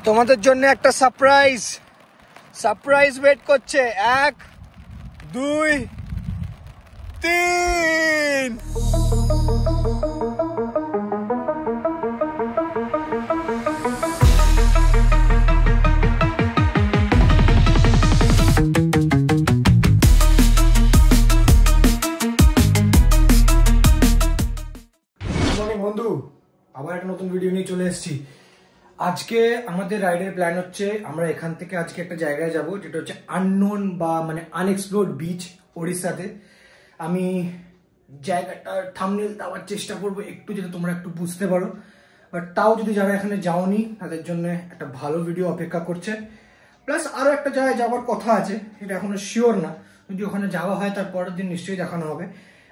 তোমাদের জন্য একটা সারপ্রাইজ ওয়েট করছে। 1 2 3। বন্ধু, আবার একটা নতুন ভিডিও নিয়ে চলে এসেছি। আজকে আমাদের রাইডের প্ল্যান হচ্ছে আমরা এখান থেকে আজকে একটা জায়গায় যাব, যেটা হচ্ছে আননোন বা মানে আনএক্সপ্লোরড বিচ, ওড়িশাতে। আমি জায়গাটার থাম্বনেল দেওয়ার চেষ্টা করবো একটু, যাতে তোমরা একটু বুঝতে পারো। বাট তাও যদি যারা এখানে যাওনি তাদের জন্য একটা ভালো ভিডিও অপেক্ষা করছে। প্লাস আরও একটা জায়গায় যাওয়ার কথা আছে, এটা এখনো শিওর না। যদি ওখানে যাওয়া হয় তার পরের দিন নিশ্চয়ই দেখানো হবে।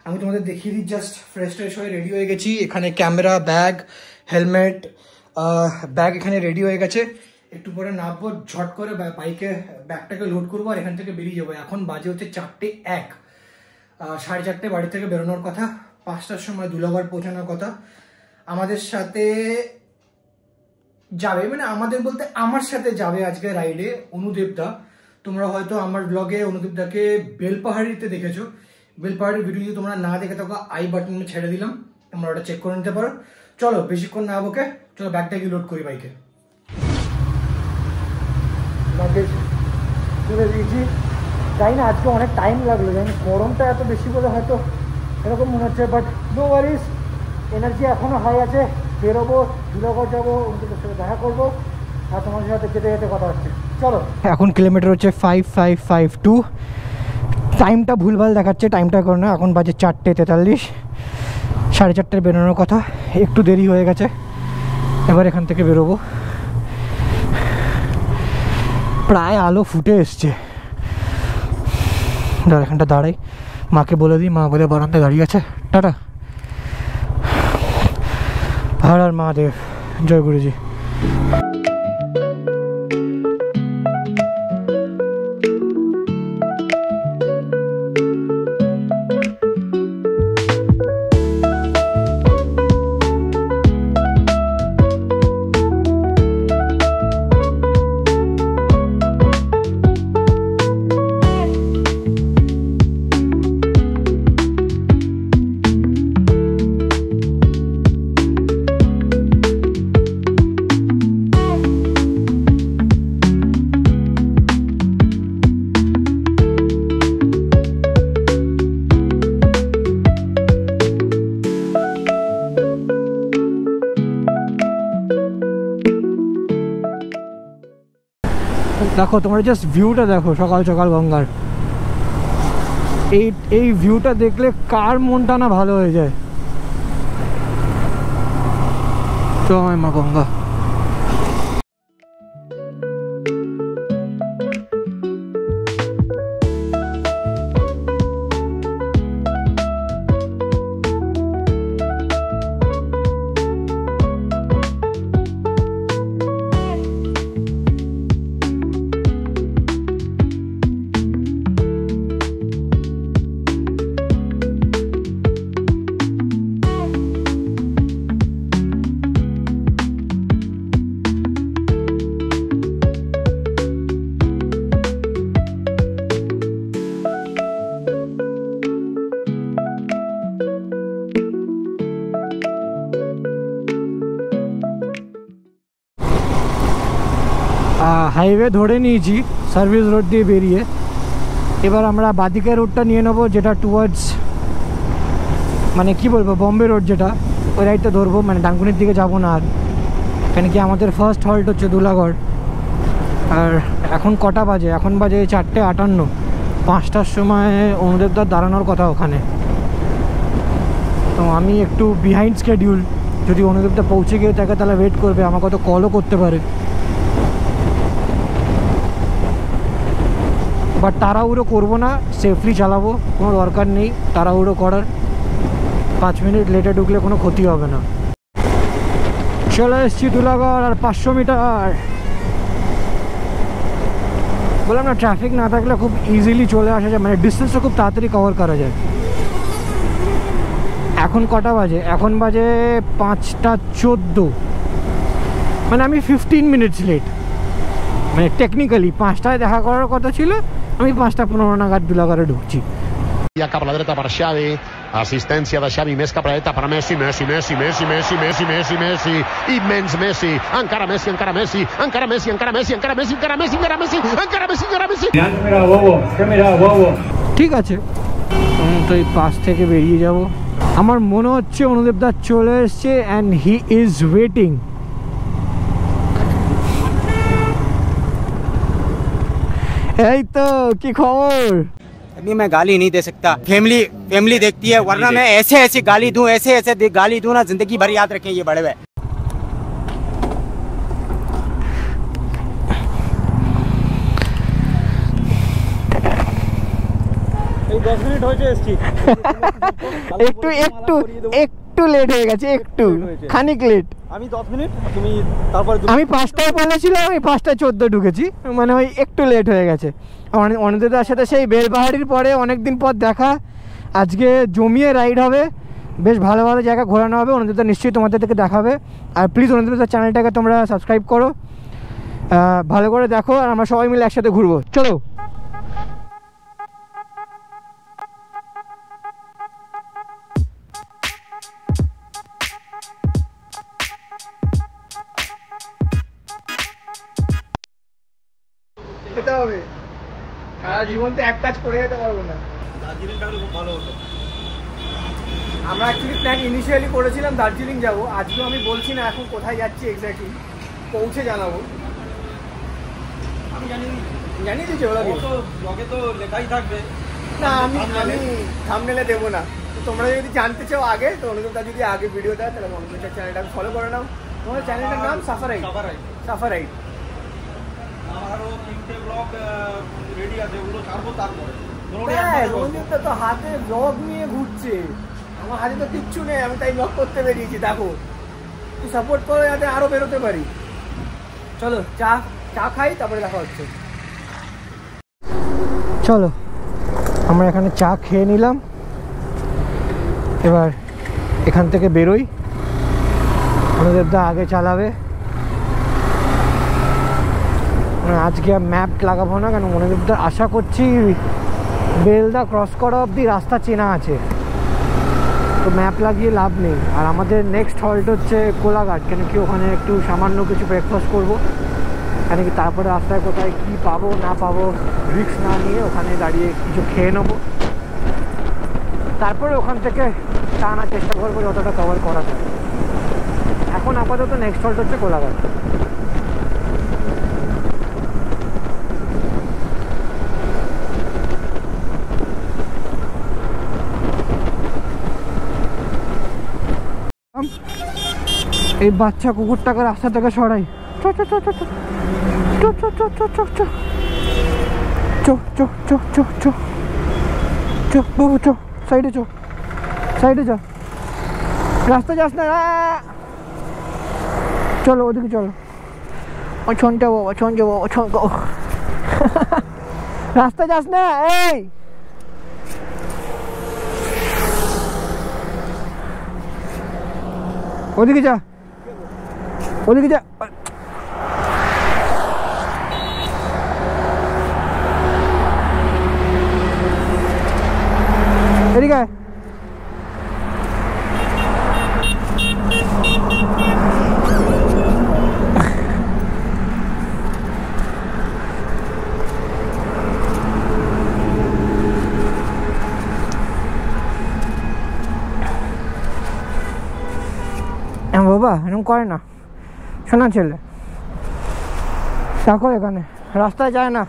আমি তোমাদের দেখিয়ে দিই, জাস্ট ফ্রেশ হয়ে রেডি হয়ে গেছি। এখানে ক্যামেরা, ব্যাগ, হেলমেট, ব্যাগ এখানে রেডি হয়ে গেছে। একটু পরে নামবো, ঝট করে বাইকে ব্যাগটাকে লোড করবো আর এখান থেকে বেরিয়ে যাবো। এখন বাজে হচ্ছে 4:01। 4:30 বাড়ি থেকে বেরোনোর কথা, 5টার সময় দুলাগড় পৌঁছানোর কথা। আমাদের সাথে যাবে, মানে আমাদের বলতে আমার সাথে যাবে আজকে রাইডে অনুদেবদা। তোমরা হয়তো আমার ব্লগে অনুদেবদাকে বেলপাহাড়িতে দেখেছো। বেলপাহাড়ির ভিডিও যদি তোমরা না দেখে থাকো, আই বাটনে ছেড়ে দিলাম, তোমরা ওটা চেক করে নিতে পারো। চলো বেশিক্ষণ না বকে, চলো ব্যাগটাকে লোড করি বাইকে। লাগেজ তুলে দিয়েছি। তাই না, আজকে অনেক টাইম লাগলো, জানি গরমটা এত বেশি বলে হয়তো এরকম মনে হচ্ছে। বাট নো ওয়ারিস, এনার্জি এখনো হাই আছে। বেরোবো, দুলাগড় যাবো, ওদের সাথে দেখা করবো আর তোমাদের সাথে যেতে যেতে কথা হচ্ছে। চলো। এখন কিলোমিটার হচ্ছে 5552। টাইমটা ভুলভাল দেখাচ্ছে, টাইমটা করে না। এখন বাজে 4:43। 4:30 বেরোনোর কথা, একটু দেরি হয়ে গেছে। এবার এখান থেকে বেরোবো। প্রায় আলো ফুটে এসছে। এখানটা দাঁড়াই, মাকে বলে দিই, মা বোধহয় বারান্দায় দাঁড়িয়ে আছে। টাটা। হর হর মহাদেব, জয় গুরুজি। দেখো তোমরা জাস্ট ভিউটা দেখো, সকাল সকাল গঙ্গার। এই ভিউটা দেখলে কার মনটা না ভালো হয়ে যায়। জয় মা গঙ্গা। হাইওয়ে ধরে নিয়েছি, সার্ভিস রোড দিয়ে বেরিয়ে। এবার আমরা বাদিকের রোডটা নিয়ে নেবো, যেটা টুয়ার্ডস মানে কি বলবো, বম্বে রোড, যেটা ওই রাইডটা ধরবো। মানে ডানকুনির দিকে যাবো না আর। কেন কি আমাদের ফার্স্ট হল্ট হচ্ছে দুলাগড়। আর এখন কটা বাজে? এখন বাজে 4:58। 5টার সময় অনুদেবদার দাঁড়ানোর কথা ওখানে। তো আমি একটু বিহাইন্ড স্কেডিউল। যদি অনুদেবদা পৌঁছে গিয়ে থাকে তাহলে ওয়েট করবে, আমাকে তো কলও করতে পারে। বাট তাড়াহুড়ো করবো না, সেফলি চালাবো, কোনো দরকার নেই তাড়াহুড়ো করার। 5 মিনিট লেটে ঢুকলে কোনো ক্ষতি হবে না। চলে এসেছি দুলাগড়, আর 500 মিটার। বললাম না, ট্রাফিক না থাকলে খুব ইজিলি চলে আসা যায়, মানে ডিস্টেন্সটা খুব তাড়াতাড়ি কভার করা যায়। এখন কটা বাজে? এখন বাজে 5:14। মানে আমি 15 মিনিটস লেট। মানে টেকনিক্যালি 5টায় দেখা করার কথা ছিল, আমি 5:15 নাগাদ দুলাগড়ে ঢুকছি। Cap a la dreta per Xavi, assistència de Xavi més cap a la dreta per Messi, Messi, Messi, Messi, Messi, Messi, Messi, Messi, immens Messi, encara Messi, encara Messi, encara Messi, encara Messi, encara Messi, encara Messi, encara Messi, encara Messi, encara Messi. Mira bobo, que mira bobo. ঠিক আছে, তো এই পাশ থেকে বেরিয়ে যাব। আমার মনে হচ্ছে অনুদেবদা চলে এসছে অ্যান্ড হি ইজ ওয়েটিং। এই তো কি খবর? अभी मैं गाली नहीं दे सकता, फैमिली देखती है, वरना मैं ऐसे गाली दूं, ऐसे गाली दूं ना, जिंदगी भर याद रखें ये बड़े हुए। 10 মিনিট হয়েছে এসছি, একটু লেট হয়ে গেছে, একটু খানিক লেট। আমি 10 মিনিট, তুমি তারপর আমি 5টায় বলেছিলাম, আমি 5:14 ঢুকেছি, মানে ওই একটু লেট হয়ে গেছে। অনুদেবদার সাথে সেই বেলবাহারির পরে অনেকদিন পর দেখা, আজকে জমিয়ে রাইড হবে, বেশ ভালো ভালো জায়গা ঘোরানো হবে। অনুদেবদা নিশ্চয়ই তোমাদের থেকে দেখাবে। আর প্লিজ অনুদেবদার চ্যানেলটাকে তোমরা সাবস্ক্রাইব করো, ভালো করে দেখো, আর আমরা সবাই মিলে একসাথে ঘুরবো। চলো। যেতে হবে, সারা জীবন তো এক কাজ করে যেতে পারবো না। দার্জিলিংটা হলে খুব ভালো হতো। আমরা অ্যাকচুয়ালি প্ল্যান ইনিশিয়ালি করেছিলাম দার্জিলিং যাব। আজকেও আমি বলছি না এখন কোথায় যাচ্ছি এক্স্যাক্টলি, পৌঁছে জানাবো। আমি জানিয়ে দিচ্ছি ওরা ব্লগে তো লেখাই থাকবে না, আমি থাম্বনেলে দেবো না। তো তোমরা যদি জানতে চাও আগে, তো অনুদেবদা যদি আগে ভিডিও দেয় তাহলে অনুদেবদার চ্যানেলটা ফলো করে নাও। তোমার চ্যানেলটার নাম সাফারাইট। আরও 3টে ব্লগ রেডি আছে, ওগুলো ছাড়বো তারপরে। অনুদেবদা তো হাতে ব্লগ নিয়ে ঘুরছে, আমার হাতে তো কিচ্ছু নেই, আমি তাই ব্লগ করতে বেরিয়েছি। দেখো তুই সাপোর্ট করো যাতে আরো বেরোতে পারি। চলো চা খাই, তারপরে দেখা হচ্ছে। চলো আমরা এখানে চা খেয়ে নিলাম, এবার এখান থেকে বেরোই। অনুদেবদা আগে চালাবে, আজকে ম্যাপ লাগাবো না, কেন অনুদেবদা আশা করছি বেলদা ক্রস করা অবধি রাস্তা চেনা আছে, তো ম্যাপ লাগিয়ে লাভ নেই। আর আমাদের নেক্সট হল্ট হচ্ছে কোলাঘাট, কেন কি ওখানে একটু সামান্য কিছু ব্রেকফাস্ট করবো, কেন কি তারপরে রাস্তায় কোথায় কি পাবো না পাবো রিস্ক না নিয়ে ওখানে দাঁড়িয়ে কিছু খেয়ে নেবো, তারপরে ওখান থেকে টানার চেষ্টা করবো যতটা কভার করা যায়। এখন আপাতত নেক্সট হল্ট হচ্ছে কোলাঘাট। এই বাচ্চা কুকুরটাকে রাস্তা থেকে সরাই। বাবু সাইডে চ, রাস্তা যাস না, চলো ওদিকে চলো। রাস্তা যাস না, এই ওদিকে যা। এদিকে বাবা এরকম করে না, শোনা ছেলে, দেখো এখানে রাস্তায় যায় না।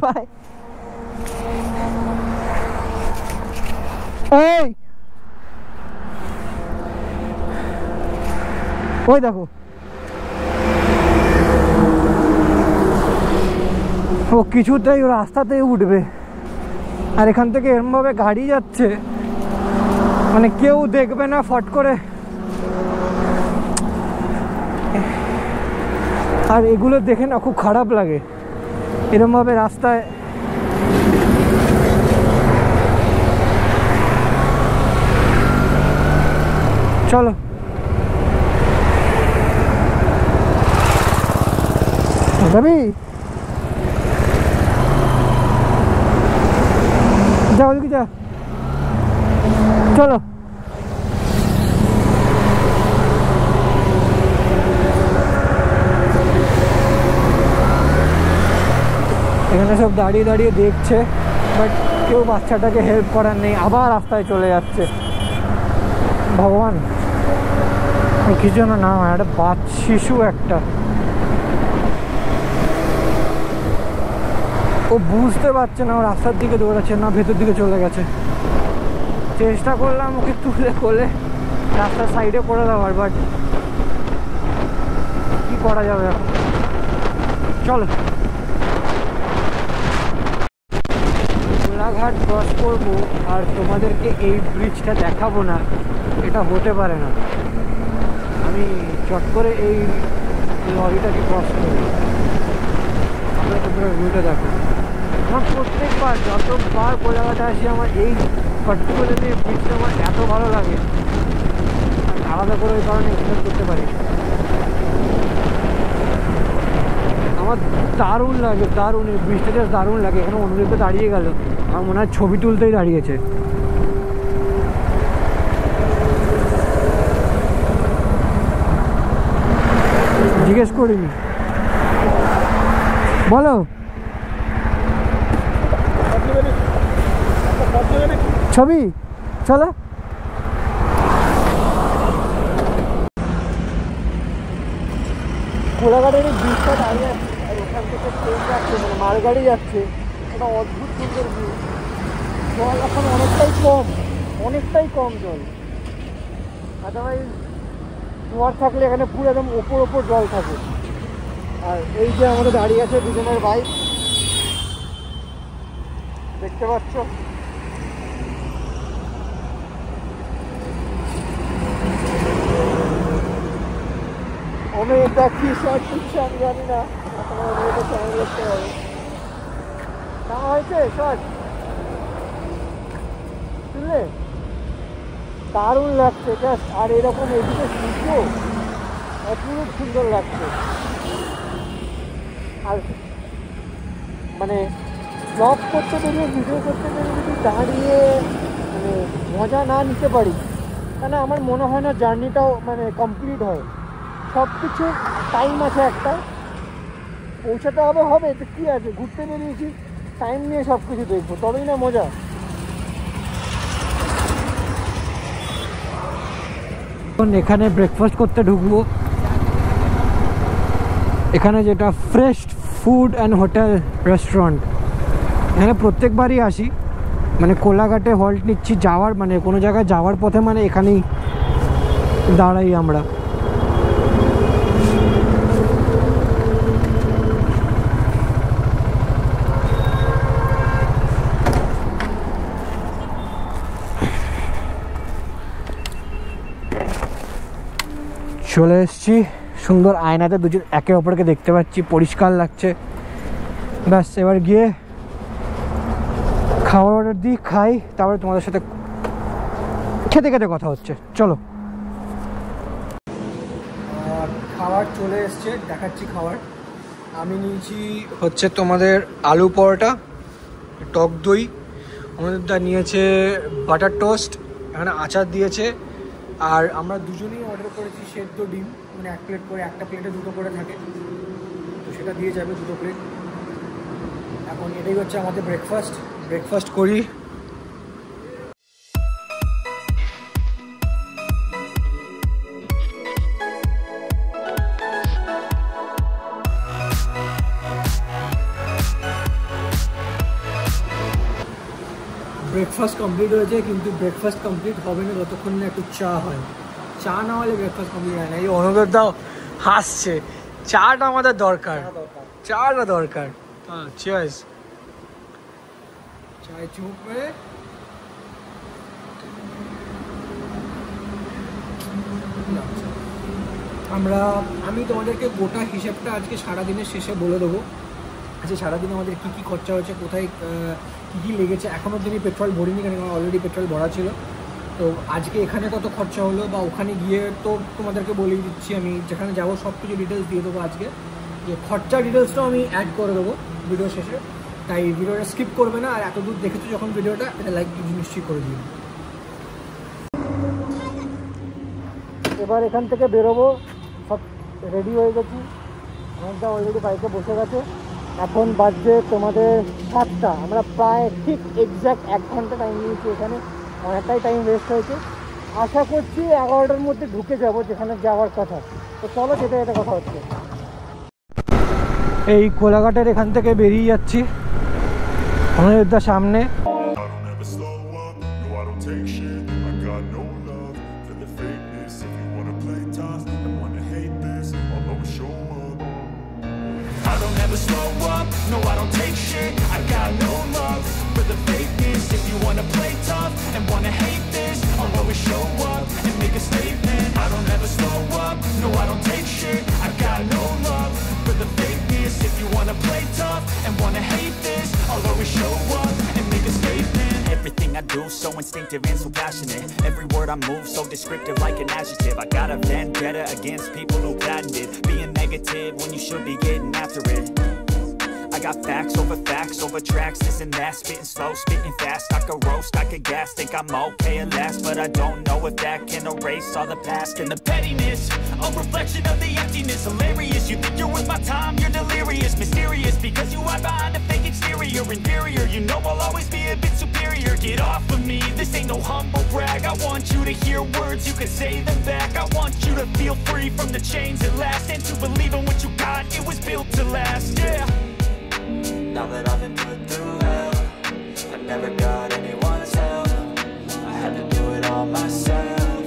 ভাই এই ওই দেখো, ও কিছুতেই রাস্তাতেই উঠবে, আর এখান থেকে এরমভাবে গাড়ি যাচ্ছে, মানে কেউ দেখবে না ফট করে। আর এগুলো দেখে না খুব খারাপ লাগে, এরমভাবে রাস্তায় চলো যাবি, যা ওদিকে যা, চলো। এখানে সব দাঁড়িয়ে দাঁড়িয়ে দেখছে, বাট কেউ বাচ্চাটাকে হেল্প করার নেই, আবার রাস্তায় চলে যাচ্ছে। ভগবান, কিছু যেন না হয়, একটা শিশু একটা, ও বুঝতে পারছে না ও রাস্তার দিকে দৌড়াচ্ছে না ভেতর দিকে চলে গেছে। চেষ্টা করলাম ওকে তুলে কোলে রাস্তার সাইডে করে দেওয়ার, বাট কি করা যাবে এখন। চলো কোলাঘাট ক্রস করবো আর তোমাদেরকে এই ব্রিজটা দেখাবো না, এটা হতে পারে না। আমি চট করে এই লরিটাকে ক্রস করি, আমরা তোমরা ভিউটা দেখো। আমার প্রত্যেকবার যতবার কোলাঘাটে আসি আমার এই পার্টিকুলারলি ব্রিজটা আমার এত ভালো লাগে, আলাদা করে ওই কারণে এক্সপ্লেন করতে পারি। আমার দারুণ লাগে, দারুণ, এই ব্রিজটা জাস্ট দারুণ লাগে। এখানে অনুদীপে দাঁড়িয়ে গেল, আমার মনে হয় ছবি তুলতেই দাঁড়িয়েছে। জিজ্ঞেস করিনি, বলো ছবি, চলো। কোলাঘাটের এই ব্রিজটা দাঁড়িয়ে আছে আর ওখান থেকে ট্রেন যাচ্ছে, মানে মালগাড়ি যাচ্ছে, একটা অদ্ভুত সুন্দর ভিউ। জল এখন অনেকটাই কম জল, আদারওয়াইজ জোয়ার থাকলে এখানে পুরো একদম ওপর জল থাকে। আর এই যে আমাদের দাঁড়িয়ে আছে দুজনের বাইক, দেখতে পাচ্ছ। আমি এটা কি শর্ট দিচ্ছে আমি জানি না, চ্যানেল দেখতে হবে। কেমন হয়েছে শর্ট? শুনলে দারুণ লাগছে জাস্ট। আর এরকম এদিকে সূর্য অপূর্ব সুন্দর লাগছে। আর মানে ব্লগ করতে পেরে, ভিডিও করতে পেরে যদি দাঁড়িয়ে মানে মজা না নিতে পারি, তাহলে আমার মনে হয় না জার্নিটাও মানে কমপ্লিট হয়। সব কিছু টাইম আছে, একটা পৌঁছাতে হবে, তো কী আছে, ঘুরতে বেরিয়েছি, টাইম নিয়ে সব কিছু দেখবো, তবেই না মজা। এখানে ব্রেকফাস্ট করতে ঢুকবো, এখানে যেটা fresh food and hotel restaurant. এখানে প্রত্যেকবারই আসি, মানে কোলাঘাটে হল্ট নিচ্ছি যাওয়ার, মানে কোনো জায়গায় যাওয়ার পথে, মানে এখানেই দাঁড়াই আমরা। চলে এসছি, সুন্দর আয়নাতে দুজন একে অপরকে দেখতে পাচ্ছি, পরিষ্কার লাগছে। ব্যাস এবার গিয়ে খাবার অর্ডার দিই, খাই, তারপরে তোমাদের সাথে খেতে খেতে কথা হচ্ছে। চলো, খাবার চলে এসছে, দেখাচ্ছি খাবার। আমি নিয়েছি হচ্ছে তোমাদের আলু পরোটা, টক দই, আমাদের দা নিয়েছে বাটার টোস্ট, এখানে আচার দিয়েছে। আর আমরা দুজনেই অর্ডার করেছি সেদ্ধ ডিম, মানে এক প্লেট করে, একটা প্লেটে দুটো করে থাকে, তো সেটা দিয়ে যাবে 2 প্লেট। এখন এটাই হচ্ছে আমাদের ব্রেকফাস্ট করি। ব্রেকফাস্ট কমপ্লিট হয়েছে, কিন্তু ব্রেকফাস্ট কমপ্লিট হবে না যতক্ষণ না একটু চা হয়। চা না হলে ব্রেকফাস্ট কমপ্লিট হয় না। এই অনুভব দাও হাসছে, চাটা আমাদের দরকার, চাটা দরকার। হ্যাঁ, চিয়ার্স। চায় চুপ করে আমি তোমাদেরকে গোটা হিসেবটা আজকে সারাদিনের শেষে বলে দেবো। আজকে সারাদিনে আমাদের কী কী খরচা হয়েছে, কোথায় কী কী লেগেছে। এখনও দিনই পেট্রোল ভরিনি, কারণ অলরেডি পেট্রোল ভরা ছিল। তো আজকে এখানে কত খরচা হলো বা ওখানে গিয়ে তো তোমাদেরকে বলেই দিচ্ছি, আমি যেখানে যাবো সব কিছু ডিটেলস দিয়ে দেবো আজকে, যে খরচা ডিটেলসটাও আমি অ্যাড করে দেবো ভিডিও শেষে, তাই ভিডিওটা স্কিপ করবে না। আর এত দূর দেখেছো যখন ভিডিওটা, এটা লাইক নিশ্চয়ই করে দিও। এবার এখান থেকে বেরোবো, সব রেডি হয়ে গেছি, আমাদের অলরেডি বাইকে বসে গেছে। এখন বাজছে তোমাদের 7টা, আমরা প্রায় ঠিক এক্স্যাক্ট 1 ঘন্টা টাইম নিয়েছি, এখানে অনেকটাই টাইম ওয়েস্ট হয়েছে। আশা করছি 11টার মধ্যে ঢুকে যাব যেখানে যাওয়ার কথা। তো চলো যেতে যেতে কথা হচ্ছে। এই কোলাঘাটের এখান থেকে বেরিয়ে যাচ্ছি, আমাদের সামনে slow up, no I don't take shit, I got no love for the fakeness. If you wanna play tough and wanna hate this, I'll always show up and make a statement. I don't ever slow up, no I don't take shit, I got no love for the fakeness. If you wanna play tough and wanna hate this, I'll always show up and make a statement. Everything I do so instinctive and so passionate, every word I move so descriptive like an adjective. I got a vendetta against people who patented being negative when you should be getting after it. I got facts over tracks, this and that, spitting slow, spitting fast. I could roast, I could gas, think I'm okay at last, but I don't know if that can erase all the past. And the pettiness, a reflection of the emptiness. Hilarious, you think you're worth my time, you're delirious. Mysterious, because you hide behind a fake exterior. Inferior, you know I'll always be a bit superior. Get off of me, this ain't no humble brag. I want you to hear words, you can say them back. I want you to feel free from the chains at last, and to believe in what you got, it was built to last, yeah. Now that I've been put through hell, I never got anyone's help, I had to do it all myself.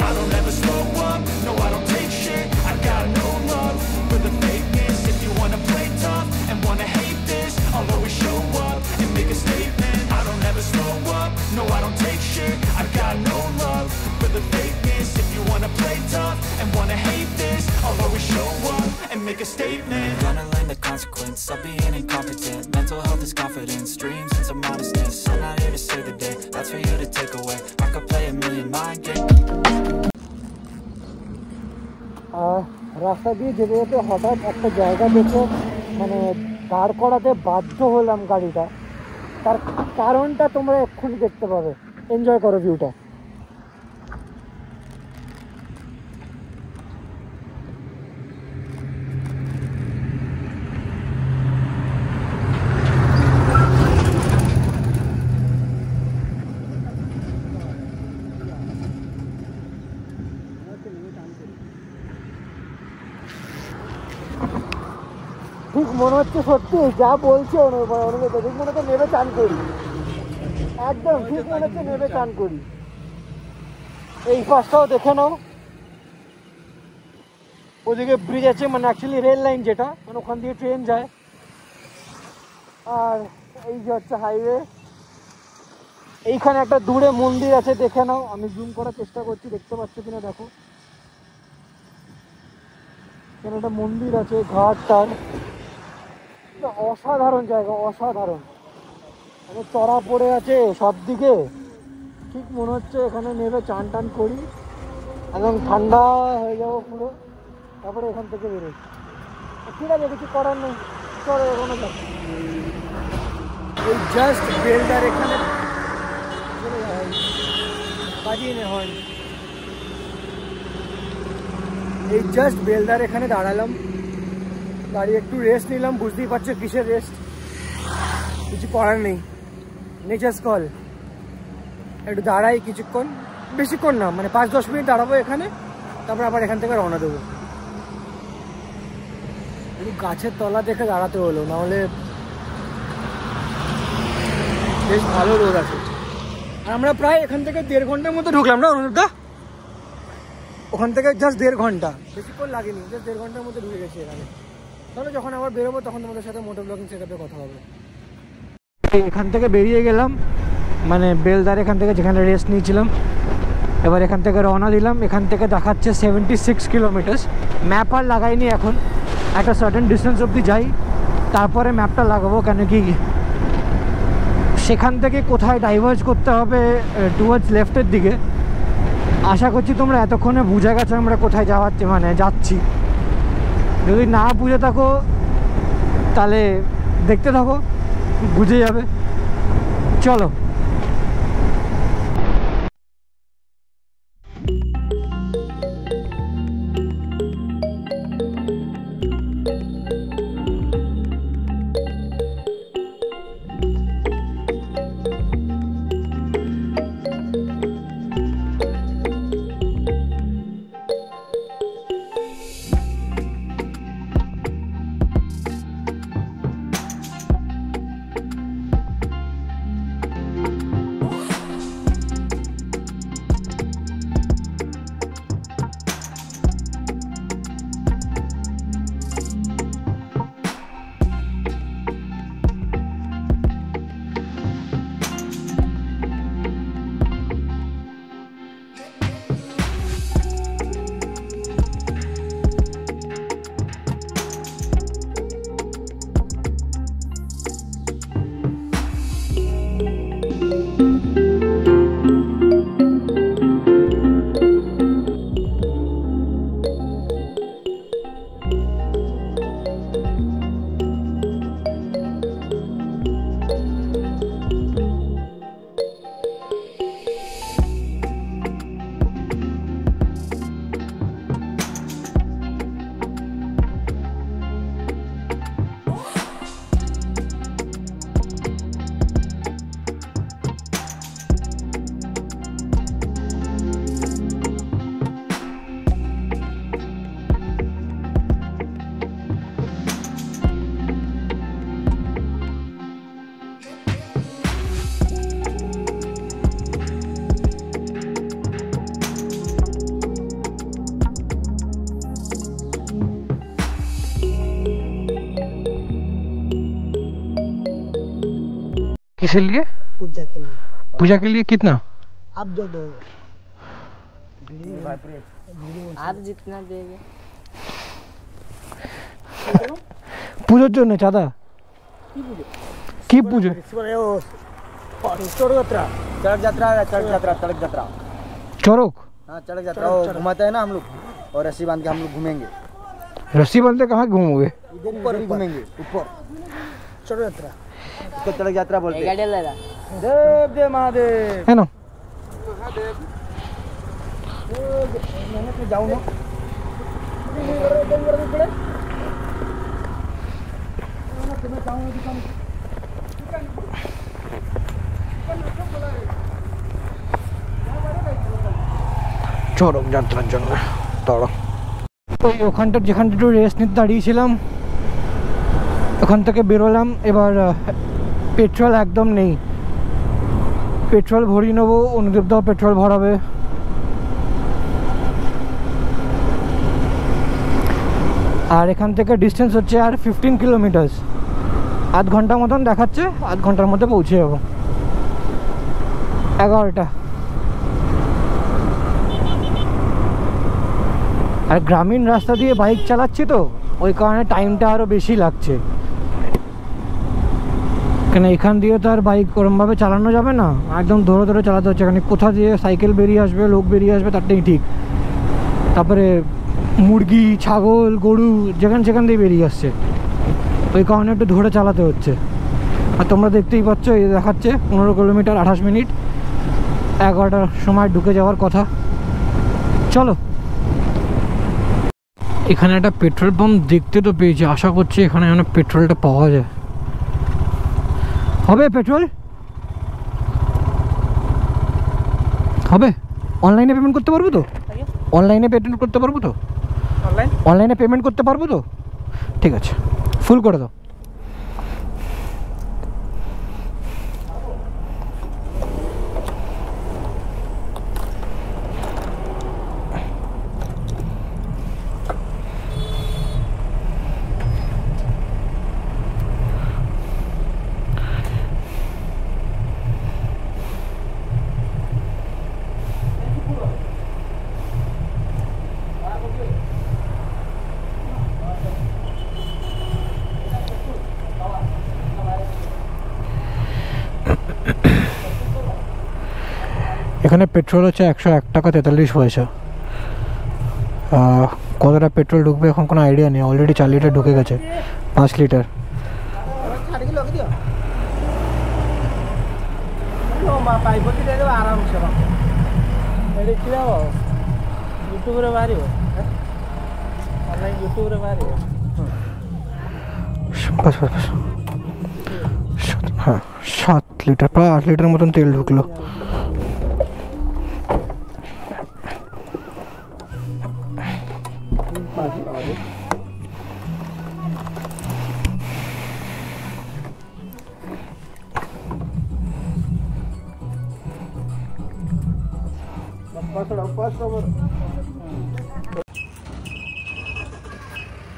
I don't ever slow up, no I don't take shit, I got no love for the fakeness. If you wanna play tough and wanna hate this, I'll always show up and make a statement. I don't ever slow up, no I don't take shit, I got no love for the fakeness. If you wanna play tough and wanna hate this, I'll always show up and make a statement. Gonna learn the consequence of being incompetent. Mental health is confidence, dreams and some modestness. I'm not here to save the day, that's for you to take away. I could play a million mind games. রাস্তা দিয়ে যেতে যেতে হঠাৎ একটা জায়গা দেখে মানে দাঁড় করাতে বাধ্য হলাম গাড়িটা, তার কারণটা তোমরা এক্ষুনি দেখতে পাবে। এনজয় করো ভিউটা। ঠিক মনে হচ্ছে সত্যি যা বলছে অনুভূতি, ঠিক মনে হচ্ছে নেবে চান করি, একদম ঠিক মনে হচ্ছে নেবে চান করি। এই পাশটাও দেখে নাও, ওদিকে ব্রিজ আছে, মানে অ্যাকচুয়ালি রেল লাইন যেটা, মানে ওখান দিয়ে ট্রেন যায়। আর এই যে হচ্ছে হাইওয়ে, এইখানে একটা দূরে মন্দির আছে, দেখে নাও, আমি জুম করার চেষ্টা করছি, দেখতে পাচ্ছ কিনা দেখো। এখানে একটা মন্দির আছে, ঘাটটার অসাধারণ জায়গা, অসাধারণ, মানে চড়া পড়ে আছে সব দিকে। ঠিক মনে হচ্ছে এখানে নেমে চান টান করি, একদম ঠান্ডা হয়ে যাবো পুরো, তারপরে এখান থেকে বেরোই। ঠিক আছে, কিছু করার নেই, চলো এখানে যাবো। এই জাস্ট বেলদার এখানে বাজিয়ে নেওয়া হয়, এই জাস্ট বেলদার এখানে দাঁড়ালাম, গাড়ি একটু রেস্ট নিলাম, বুঝতেই পারছো কিসের রেস্ট, কিছু করার নেই, নেচার্স কল। একটু দাঁড়াই কিছুক্ষণ, বেশিক্ষণ না, মানে 5-10 মিনিট দাঁড়াবো এখানে, তারপর আবার এখান থেকে রওনা দেবো। একটু গাছের তলা দেখে দাঁড়াতে হলো, নাহলে বেশ ভালো রোদ আছে। আর আমরা প্রায় এখান থেকে 1.5 ঘন্টার মধ্যে ঢুকলাম না অনুদা, ওখান থেকে জাস্ট 1.5 ঘন্টা, বেশিক্ষণ লাগেনি, জাস্ট 1.5 ঘন্টার মধ্যে ঢুকে গেছি এখানে। তাহলে যখন আবার বেরোবো তখন তোমাদের সাথে মোটো ব্লগিং সেটআপে কথা হবে। এখান থেকে বেরিয়ে গেলাম, মানে বেলদার এখান থেকে যেখানে রেস্ট নিয়েছিলাম, এবার এখান থেকে রওনা দিলাম। এখান থেকে দেখাচ্ছে 76 কিলোমিটার, ম্যাপ আর লাগাইনি এখন, একটা সার্টেন ডিস্টেন্স অবধি যাই, তারপরে ম্যাপটা লাগাবো, কেন কি সেখান থেকে কোথায় ডাইভার্জ করতে হবে টুয়ার্ডস লেফটের দিকে। আশা করছি তোমরা এতক্ষণে বুঝে গেছো আমরা কোথায় যাচ্ছি। যদি না বুঝে থাকো তাহলে দেখতে থাকো, বুঝে যাবে। চলো। किस लिए? पूजा के लिए। पूजा के लिए कितना? आप जो दो आप जितना देंगे। পুজোর জন্য চাঁদা কি পুজো? चढ़क यात्रा চড়ক? हाँ चढ़क यात्रा घुमाते हैं ना हम लोग, और रस्सी बांध के हम लोग घूमेंगे। रस्सी बांधते कहाँ घूमोगे? ऊपर घूमेंगे, ऊपर चढ़क यात्रा, इसको चढ़क यात्रा बोलते हैं। देव देव महादेव है ना? मेहनत में जाऊँ ना। চড়ক যাত্রার জন্য তাড়া ওই ওখানটা যেখানটা একটু রেস্ট নিতে দাঁড়িয়েছিলাম ওখান থেকে বেরোলাম। এবার পেট্রোল একদম নেই, পেট্রোল ভরিয়ে নেবো, অনুদেবদাও পেট্রোল ভরাবে। আর এখান থেকে ডিস্টেন্স হচ্ছে আর 15 কিলোমিটার, আধ ঘন্টা মতন দেখাচ্ছে, আধ ঘন্টার মধ্যে পৌঁছে যাবো। 11টা। আর গ্রামীণ রাস্তা দিয়ে বাইক চালাচ্ছি তো ওই কারণে টাইমটা আরও বেশি লাগছে, কেন এখান দিয়ে তো আর বাইক ওরমভাবে চালানো যাবে না, একদম ধরে ধরে চালাতে হচ্ছে। এখানে কোথা দিয়ে সাইকেল বেরিয়ে আসবে, লোক বেরিয়ে আসবে তারটাই ঠিক। তারপরে মুরগি, ছাগল, গরু যেখান দিয়ে বেরিয়ে আসছে, ওই কারণে একটু ধরে চালাতে হচ্ছে। আর তোমরা দেখতেই পাচ্ছ এই দেখাচ্ছে 15 কিলোমিটার 28 মিনিট, 11টার সময় ঢুকে যাওয়ার কথা। চলো। এখানে একটা পেট্রোল পাম্প দেখতে তো পেয়েছি, আশা করছি এখানে যেন পেট্রোলটা পাওয়া যায়। হবে পেট্রোল? হবে? অনলাইনে পেমেন্ট করতে পারবো তো? অনলাইনে পেমেন্ট করতে পারবো তো? অনলাইনে পেমেন্ট করতে পারবো তো? ঠিক আছে, ফুল করে দাও। এখানে পেট্রোল হচ্ছে 101 টাকা 43 পয়সা। কতটা পেট্রোল ঢুকবে এখন কোনো আইডিয়া নেই। অলরেডি 4 লিটার ঢুকে গেছে, 5 লিটার। হ্যাঁ 7 লিটার, প্রায় 8 লিটার মতন তেল ঢুকলো।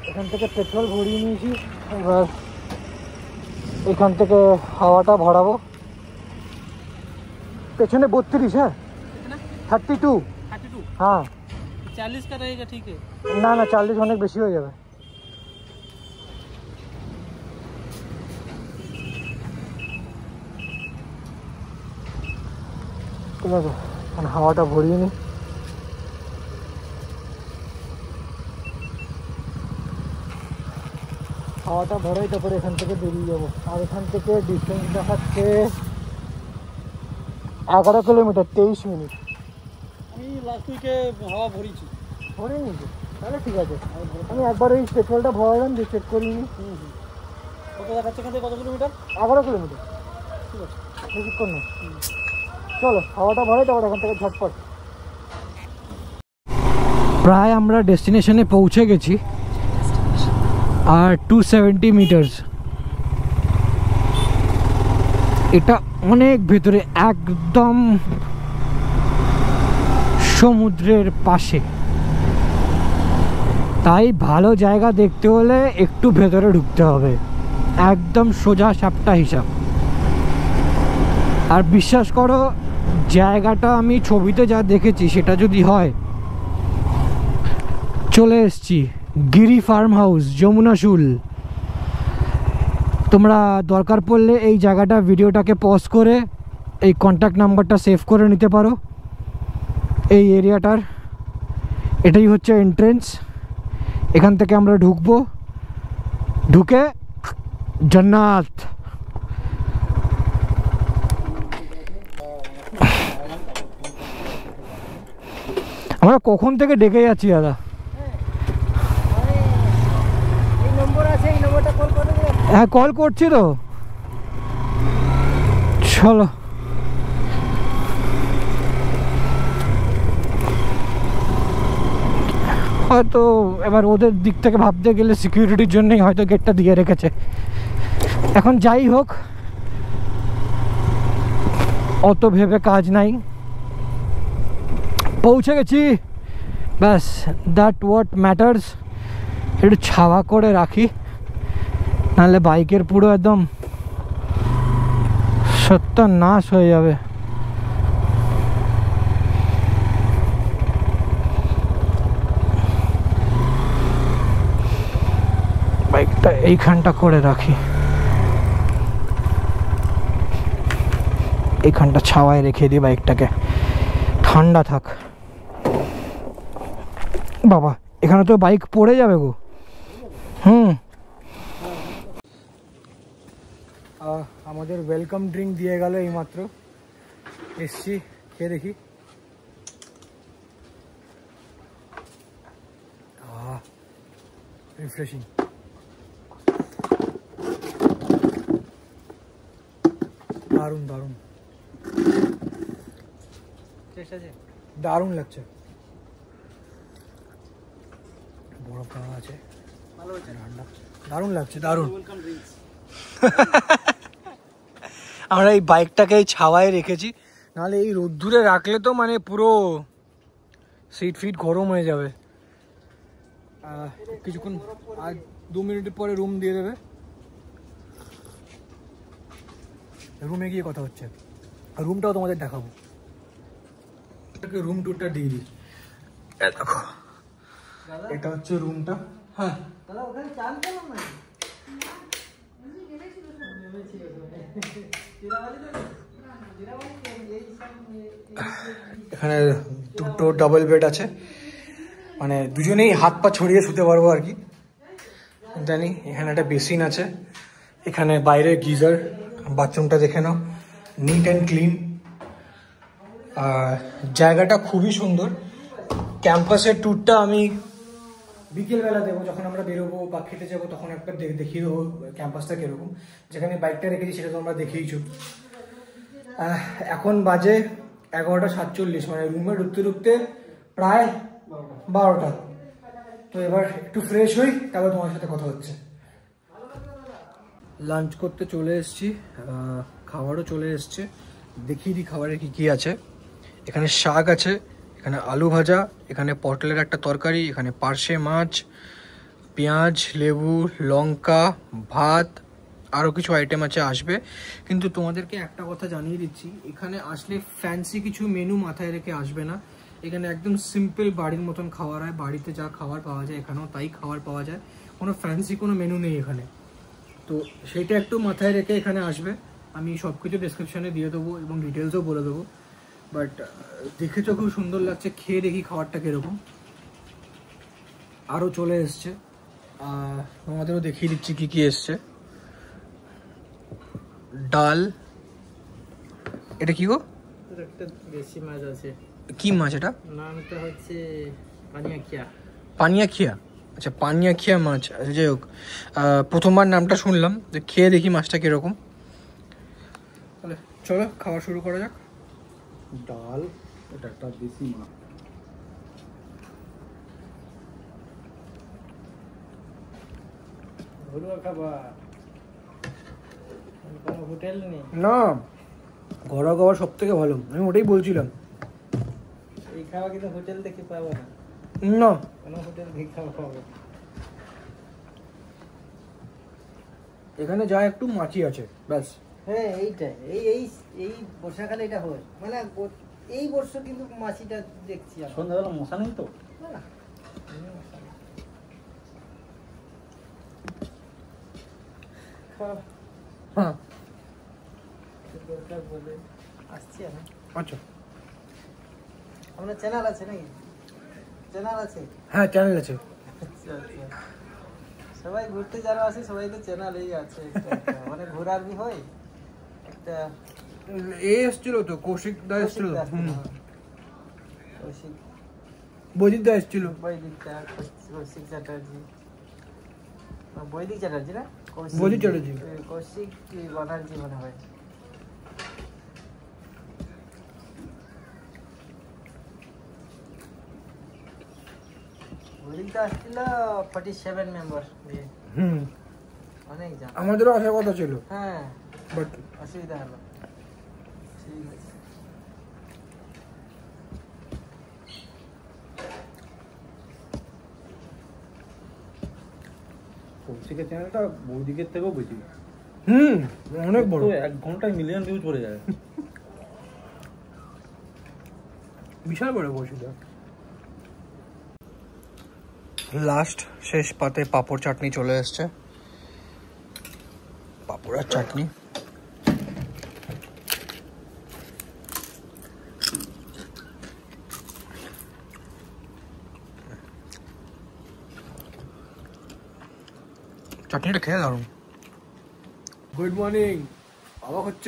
এখান থেকে পেট্রোল ভরিয়ে নিয়েছি, এবার এখান থেকে হাওয়াটা ভরাবো। পেছনে 32 है, 32। हाँ 40 का रहेगा, ठीक है। না না 40 অনেক বেশি হয়ে যাবে। ঠিক আছে, এখন হাওয়াটা ভরিয়ে নিই। হাওয়াটা ভরাই তারপরে এখান থেকে বেরিয়ে যাবো। আর এখান থেকে ডিস্টেন্স দেখাচ্ছে 11 কিলোমিটার 23 মিনিট। আমি লাস্ট উইকে হাওয়া ভরিয়েছি। ভরে নিয়েছি, তাহলে ঠিক আছে। আমি একবার ওই পেট্রোলটা ভরালাম, যে চেক করিনি। কত দেখাচ্ছে এখান থেকে, কত কিলোমিটার? 11 কিলোমিটার। ঠিক আছে, বেশিক্ষণ না। চলো হাওয়াটা ভরাই, তারপর এখান থেকে ঝটপট। প্রায় আমরা ডেস্টিনেশনে পৌঁছে গেছি, আর 270 মিটার্স। এটা অনেক ভেতরে, একদম সমুদ্রের পাশে। তাই ভালো জায়গা দেখতে হলে একটু ভেতরে ঢুকতে হবে, একদম সোজা সাপটা হিসাব। আর বিশ্বাস করো, জায়গাটা আমি ছবিতে যা দেখেছি সেটা যদি হয়। চলে এসছি গিরি ফার্ম হাউস, যমুনা শুল। তোমরা দরকার পড়লে এই জায়গাটা ভিডিওটাকে পজ করে এই কন্ট্যাক্ট নাম্বারটা সেভ করে নিতে পারো। এই এরিয়াটার এটাই হচ্ছে এন্ট্রেন্স। এখান থেকে আমরা ঢুকবো, ঢুকে জান্নাত। আমরা কখন থেকে ডেকে যাচ্ছি দাদা। হ্যাঁ কল করছি তো, চলো। হয়তো এবার ওদের দিক থেকে ভাবতে গেলে সিকিউরিটির জন্যই হয়তো গেটটা দিয়ে রেখেছে। এখন যাই হোক, অত ভেবে কাজ নাই, পৌঁছে গেছি, ব্যাস। That what matters. একটু ছাওয়া করে রাখি, নাহলে বাইকের পুরো একদম সত্যানাশ হয়ে যাবে। বাইকটা এইখানটা করে রাখি, এইখানটা ছাওয়ায় রেখে দিই বাইকটাকে, ঠান্ডা থাক। বাবা এখানে তো বাইক পড়ে যাবে গো। আমাদের ওয়েলকাম ড্রিঙ্ক দিয়ে গেল এইমাত্র, এসছি, খেয়ে দেখি। রিফ্রেশিং। দারুণ দারুণ দারুণ লাগছে। বরফ দেওয়া আছে, ঠান্ডা, দারুণ লাগছে, দারুণ। আমরা এই বাইকটাকে এই ছাওয়ায় রেখেছি, নাহলে এই রোদ্দুরে রাখলে তো মানে পুরো সিট ফিট গরম হয়ে যাবে। কিছুক্ষণ, আর 2 মিনিট পরে রুম দিয়ে দেবে। রুমে গিয়ে কথা হচ্ছে, আর রুমটাও তোমাদের দেখাবো। রুম টুরটা দিয়ে দিই, দেখো এটা হচ্ছে রুমটা। হ্যাঁ এখানে দুটো ডাবল বেড আছে, মানে দুজনেই হাত পা ছড়িয়ে শুতে পারবো আর কি জানি। এখানে একটা বেসিন আছে, এখানে বাইরে গিজার, বাথরুমটা দেখে নাও, নিট অ্যান্ড ক্লিন। আর জায়গাটা খুবই সুন্দর। ক্যাম্পাসের ট্যুরটা আমি বিকেলবেলা দেবো, যখন আমরা বেরোবো বা খেতে যাবো তখন একবার দেখিয়ে দেবো ক্যাম্পাসটা কীরকম। যেখানে বাইকটা রেখেছি সেটা তো আমরা দেখেইছো। এখন বাজে 11:47, মানে রুমে ঢুকতে ঢুকতে প্রায় 12টা। তো এবার একটু ফ্রেশ হই, তারপর তোমার সাথে কথা হচ্ছে। লাঞ্চ করতে চলে এসেছি, খাবারও চলে এসছে। দেখিয়ে দিই খাবারে কি কি আছে। এখানে শাক আছে, এখানে আলু ভাজা, এখানে পটলের একটা তরকারি, এখানে পার্শে মাছ, পেঁয়াজ, লেবু, লঙ্কা, ভাত, আরও কিছু আইটেম আছে আসবে। কিন্তু তোমাদেরকে একটা কথা জানিয়ে দিচ্ছি, এখানে আসলে ফ্যান্সি কিছু মেনু মাথায় রেখে আসবে না। এখানে একদম সিম্পল বাড়ির মতন খাবার হয়, বাড়িতে যা খাবার পাওয়া যায় এখানেও তাই খাবার পাওয়া যায়, কোনো ফ্যান্সি কোনো মেনু নেই এখানে। তো সেইটা একটু মাথায় রেখে এখানে আসবে। আমি সব কিছু ডেসক্রিপশানে দিয়ে দেবো এবং ডিটেলসও বলে দেবো। বাট দেখে তো খুব সুন্দর লাগছে, খেয়ে দেখি খাবারটা কীরকম। আরও চলে এসছে, তোমাদেরও দেখিয়ে দিচ্ছি কী কী এসছে। ডাল, এটা কি গো? একটা দেশি মাছ আছে। কি মাছ এটা? নামটা হচ্ছে পানিয়াখিয়া। পানিয়াখিয়া, আচ্ছা পানিয়াখিয়া মাছ। আচ্ছা যাই হোক, প্রথমবার নামটা শুনলাম, যে খেয়ে দেখি মাছটা কীরকম। তাহলে চলো খাওয়া শুরু করা যাক। ডাল, এটা একটা দেশি মাছ। ঘরোয়া খাবার, কোনো হোটেল নেই না, ঘরোয়া খাবার সব থেকে ভালো, আমি ওটাই বলছিলাম। এই খাওয়া কিন্তু হোটেল দেখে পাবো না, না কোনো হোটেল দেখে খাওয়া পাবো না। এখানে যা একটু মাছি আছে ব্যাস। হ্যাঁ এইটাই, এই এই এই বর্ষাকালে এটা হয়, মানে এই বর্ষ কিন্তু মাছিটা দেখছি। সন্ধ্যাবেলা মশা নেই তো? না, হ্যাঁ দরকার বলে আসছি আমি। আচ্ছা, আপনার চ্যানেল আছে নাকি? চ্যানেল আছে? হ্যাঁ চ্যানেল আছে। আচ্ছা আচ্ছা, সবাই ঘুরতে যারা আসে সবাই তো চ্যানেলেই আছে একটা, মানে ঘোরার বি হয় একটা। এ এসছিল তো, কৌশিক দা এসছিল, কৌশিক বৈদিক দা এসছিল। বৈদিক কৌশিক চ্যাটার্জি, বৈদিক চ্যাটার্জি না, বৈদিক চ্যাটার্জি, কৌশিক ব্যানার্জি মনে হয়। বৈদিকটা আসছিল 47 মেম্বার দিয়ে, অনেক জন। আমাদেরও আসার কথা ছিল, হ্যাঁ বাট অসুবিধা হলো। ঠিক আছে, কৌশিকের চ্যানেলটা বৌদিকের থেকেও বেশি, অনেক বড়, 1 ঘন্টায় মিলিয়ন ভিউজ পড়ে যায়, বিশাল বড় কৌশিক দা। লাস্ট শেষ পাতে পাঁপড় চাটনি চলে এসছে, পাঁপড় আর চাটনি। চাটনিটা খেয়ে দারুন। গুড মর্নিং, অবাক হচ্ছ?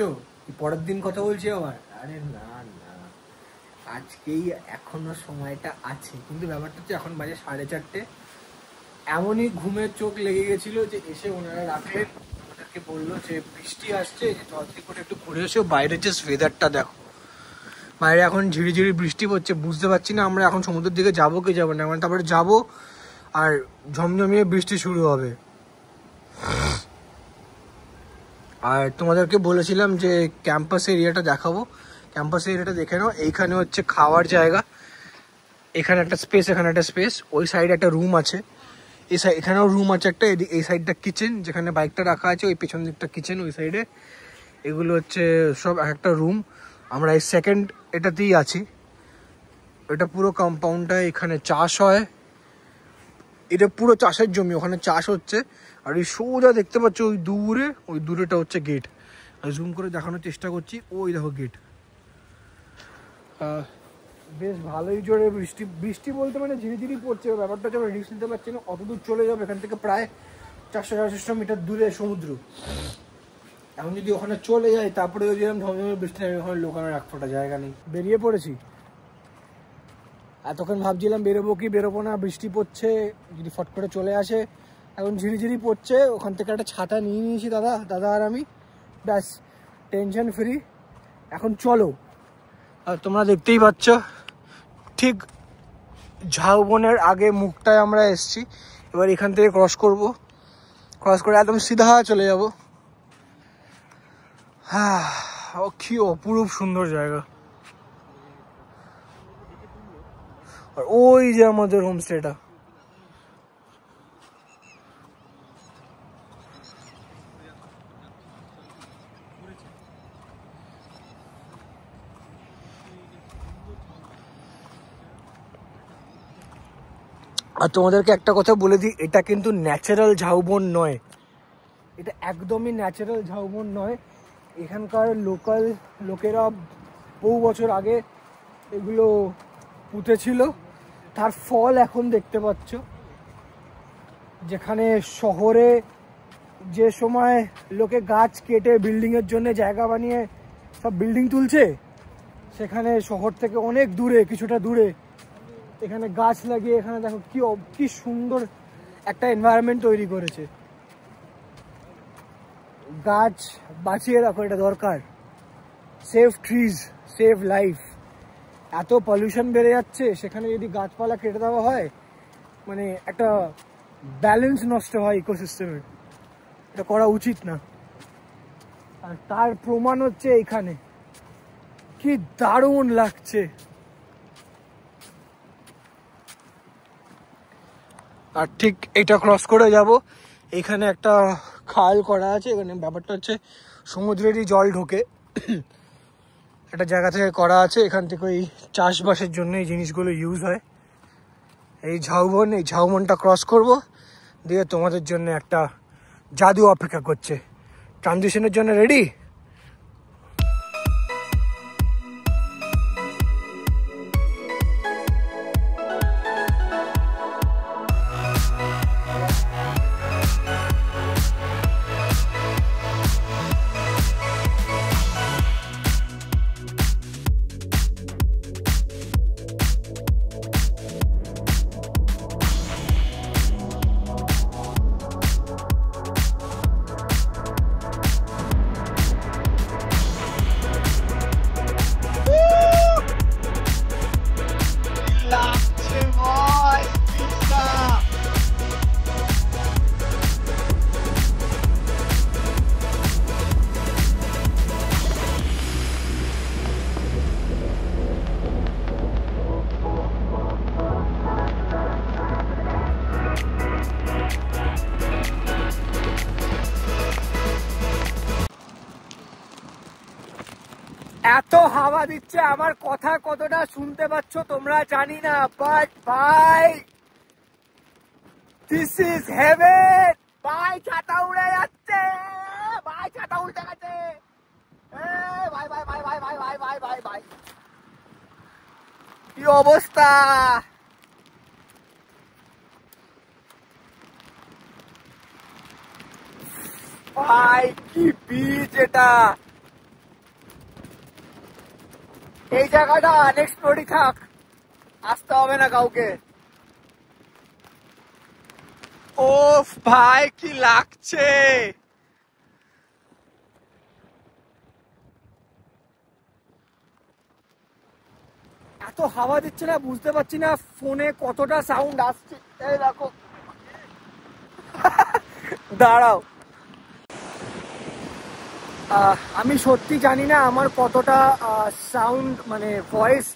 পরের দিন কথা বলছি আবার? আরে না না, আজকেই এখনো সময়টা আছে, কিন্তু ব্যাপারটা হচ্ছে এখন বাজে 4:30। এমনই ঘুমের চোখ লেগে গেছিল যে এসে ওনারা রাখলেন, ওদেরকে বললো যে বৃষ্টি আসছে, যে জলদি করে একটু ঘুরে এসে বাইরের যে ওয়েদারটা দেখো। বাইরে এখন ঝিরিঝিরি বৃষ্টি পড়ছে, বুঝতে পারছি না আমরা এখন সমুদ্রের দিকে যাবো কি যাবো না, মানে তারপরে যাবো আর ঝমঝমিয়ে বৃষ্টি শুরু হবে। আর তোমাদেরকে বলেছিলাম যে ক্যাম্পাস এরিয়াটা দেখাবো, ক্যাম্পাস এরিয়াটা দেখে নাও। এইখানে হচ্ছে খাওয়ার জায়গা, এখানে একটা স্পেস, এখানে একটা স্পেস, ওই সাইডে একটা রুম আছে, এই সাইড এখানেও রুম আছে একটা, এই সাইডটা কিচেন, যেখানে বাইকটা রাখা আছে, ওই পেছন দিকটা কিচেন, ওই সাইডে এগুলো হচ্ছে সব একটা রুম। আমরা এই সেকেন্ড এটাতেই আছি। এটা পুরো কম্পাউন্ডটা, এখানে চাষ হয়, এটা পুরো চাষের জমি, ওখানে চাষ হচ্ছে। আর এই সোজা দেখতে পাচ্ছ ওই দূরেটা হচ্ছে গেট, জুম করে দেখানোর চেষ্টা করছি। ওই দেখো গেট, বেশ ভালোই জোরে বৃষ্টি, বৃষ্টি বলতে মানে ঝিরিঝিরি পড়ছে। ব্যাপারটা হচ্ছে আমরা রিস্ক নিতে পারছি না, অত দূর চলে যাবো, এখান থেকে প্রায় 400-450 মিটার দূরে সমুদ্র। এখন যদি ওখানে চলে যাই তারপরে যদি এরকম ঝমঝমে বৃষ্টি নেই, ওখানে লোকানোর এক ফোঁটা জায়গা নেই। বেরিয়ে পড়েছি, এতক্ষণ ভাবছিলাম বেরোবো কি বেরোবো না, বৃষ্টি পড়ছে যদি ফট করে চলে আসে। এখন ঝিরিঝিরি পড়ছে, ওখান থেকে একটা ছাতা নিয়ে নিয়েছি দাদা আর আমি, ব্যাস টেনশন ফ্রি। এখন চলো, আর তোমরা দেখতেই পাচ্ছ ঠিক ঝাউবনের আগে মুখটায় আমরা এসছি। এবার এখান থেকে ক্রস করব, ক্রস করে একদম সিধা চলে যাব। হ্যাঁ, কি অপরূপ সুন্দর জায়গা। আর ওই যে আমাদের হোমস্টেটা, আর তোমাদেরকে একটা কথা বলে দিই, এটা কিন্তু ন্যাচারাল ঝাউবন নয়, এটা একদমই ন্যাচারাল ঝাউবন নয়। এখানকার লোকাল লোকেরা বহু বছর আগে এগুলো পুঁতেছিল, তার ফল এখন দেখতে পাচ্ছ। যেখানে শহরে যে সময় লোকে গাছ কেটে বিল্ডিংয়ের জন্য জায়গা বানিয়ে সব বিল্ডিং তুলছে, সেখানে শহর থেকে অনেক দূরে, কিছুটা দূরে এখানে গাছ লাগিয়ে এখানে দেখো কি সুন্দর একটা এনভায়রনমেন্ট তৈরি করেছে। গাছ বাঁচিয়ে রাখো, এটা দরকার। Save trees, save life. এত পলিউশন বেড়ে যাচ্ছে, সেখানে যদি গাছপালা কেটে দেওয়া হয় মানে একটা ব্যালেন্স নষ্ট হয় ইকোসিস্টেমের, এটা করা উচিত না। আর তার প্রমাণ হচ্ছে এখানে, কি দারুণ লাগছে। আর ঠিক এটা ক্রস করে যাব, এখানে একটা খাল করা আছে। এখানে ব্যাপারটা হচ্ছে সমুদ্রেরই জল ঢোকে, একটা জায়গা থেকে করা আছে। এখান থেকে ওই চাষবাসের জন্য এই জিনিসগুলো ইউজ হয়। এই ঝাউবনটা ক্রস করব, দিয়ে তোমাদের জন্য একটা জাদু অপেক্ষা করছে। ট্রানজিশনের জন্য রেডি? এত হাওয়া দিচ্ছে, আমার কথা কতটা শুনতে পাচ্ছ তোমরা জানি না, বাট ভাই দিস ইজ হেভেন। ভাই ছাতা উড়ে যাচ্ছে, ভাই ছাতা উল্টে গেছে, ভাই ভাই ভাই ভাই ভাই ভাই ভাই ভাই ভাই কি অবস্থা। ভাই কি বীজ এটা, এই জায়গাটা আনএক্সপ্লোরই থাক, আসতে হবে না কাউকে। ও ভাই কি লাগছে, এত হাওয়া দিচ্ছে না, বুঝতে পারছি না ফোনে কতটা সাউন্ড আসছে। এই দেখো দাঁড়াও, আমি সত্যি জানি না আমার কতটা সাউন্ড মানে ভয়েস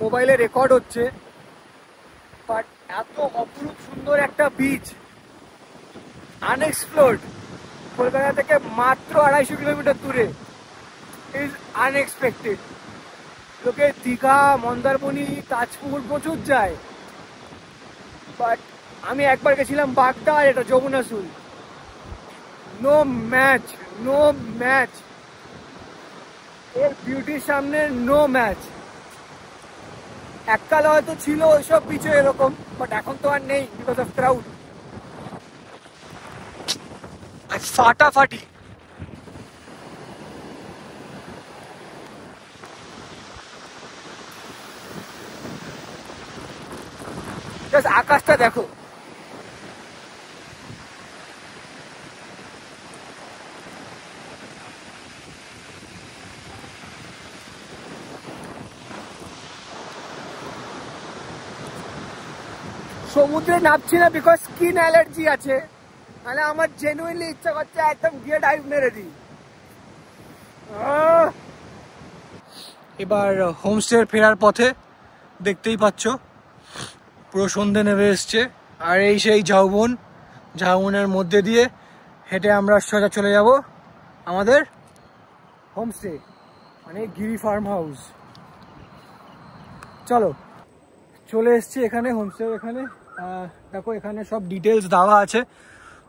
মোবাইলে রেকর্ড হচ্ছে, বাট এত অপরূপ সুন্দর একটা বিচ, আনএক্সপ্লোর্ড, কলকাতা থেকে মাত্র 250 কিলোমিটার দূরে, ইজ আনএক্সপেক্টেড। লোকে দীঘা, মন্দারমণি, তাজপুর প্রচুর যায়, বাট আমি একবার গেছিলাম বাগদা, আর এটা যমুনা সুল, নো ম্যাচ, নো ম্যাচ। এর বিউটির সামনে নো ম্যাচ। এককালে হয়তো ছিল ওইসব বিচে এরকম, বাট এখন তো আর নেই বিকজ অফ ক্রাউড। ফাটাফাটি আকাশটা দেখো, সমুদ্রে নামছি না বিকজ স্কিন অ্যালার্জি আছে, মানে আমার জেনুইনলি ইচ্ছা করছে একদম গিয়ে ডাইভ মেরে দিই। এবার হোমস্টে ফেরার পথে দেখতেই পাচ্ছ পুরো সন্ধে নেমে এসছে, আর এই সেই ঝাউবনের মধ্যে দিয়ে হেঁটে আমরা সোজা চলে যাব আমাদের হোমস্টে, মানে গিরি ফার্ম হাউস। চলো চলে এসছি এখানে হোমস্টে। এখানে দেখো এখানে সব ডিটেলস দেওয়া আছে,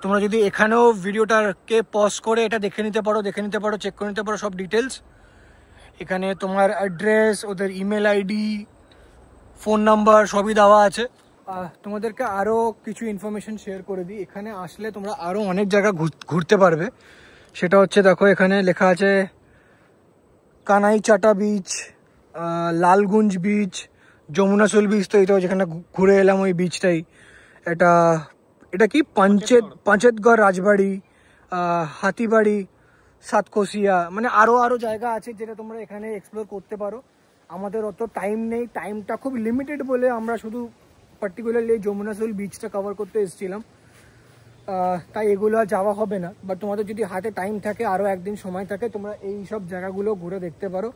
তোমরা যদি এখানেও ভিডিওটাকে পজ করে এটা দেখে নিতে পারো, চেক করে নিতে পারো সব ডিটেলস। এখানে তোমার অ্যাড্রেস, ওদের ইমেল আইডি, ফোন নাম্বার সবই দেওয়া আছে। তোমাদেরকে আরও কিছু ইনফরমেশন শেয়ার করে দিই। এখানে আসলে তোমরা আরও অনেক জায়গা ঘুরতে পারবে। সেটা হচ্ছে দেখো এখানে লেখা আছে কানাইচাটা বিচ, লালগুঞ্জ বিচ, যমুনাসুল বিচ, তো এটা যেখানে ঘুরে এলাম ওই বিচটাই। এটা কি পাঞ্চেতগড় রাজবাড়ি, হাতিবাড়ি, সাতকোশিয়া, মানে আরও জায়গা আছে যেটা তোমরা এখানে এক্সপ্লোর করতে পারো। আমাদের অত টাইম নেই, টাইমটা খুব লিমিটেড বলে আমরা শুধু পার্টিকুলারলি যমুনাসুল বিচটা কভার করতে এসেছিলাম, তাই এগুলো আর যাওয়া হবে না। বাট তোমাদের যদি হাতে টাইম থাকে, আরও একদিন সময় থাকে, তোমরা এই সব জায়গাগুলো ঘুরে দেখতে পারো।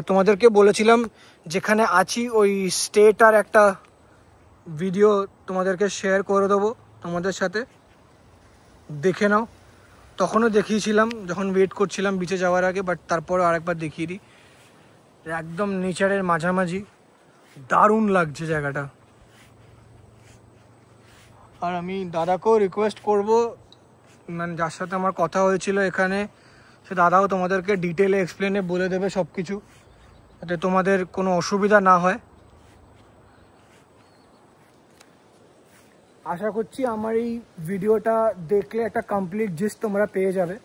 তোমাদেরকে বলেছিলাম যেখানে আছি ওই স্টেটার একটা ভিডিও তোমাদেরকে শেয়ার করে দেবো তোমাদের সাথে, দেখে নাও। তখনও দেখিয়েছিলাম যখন ওয়েট করছিলাম বিচে যাওয়ার আগে, বাট তারপরে আরেকবার দেখিয়ে দিই। একদম নেচারের মাঝামাঝি, দারুণ লাগছে জায়গাটা। আর আমি দাদাকেও রিকোয়েস্ট করব, মানে যার সাথে আমার কথা হয়েছিল এখানে, সে দাদাও তোমাদেরকে ডিটেলে এক্সপ্লেনে বলে দেবে সব কিছু, যাতে তোমাদের কোনো অসুবিধা না হয়। আশা করছি আমার এই ভিডিওটা দেখলে একটা কমপ্লিট জিস্ট তোমরা পেয়ে যাবে,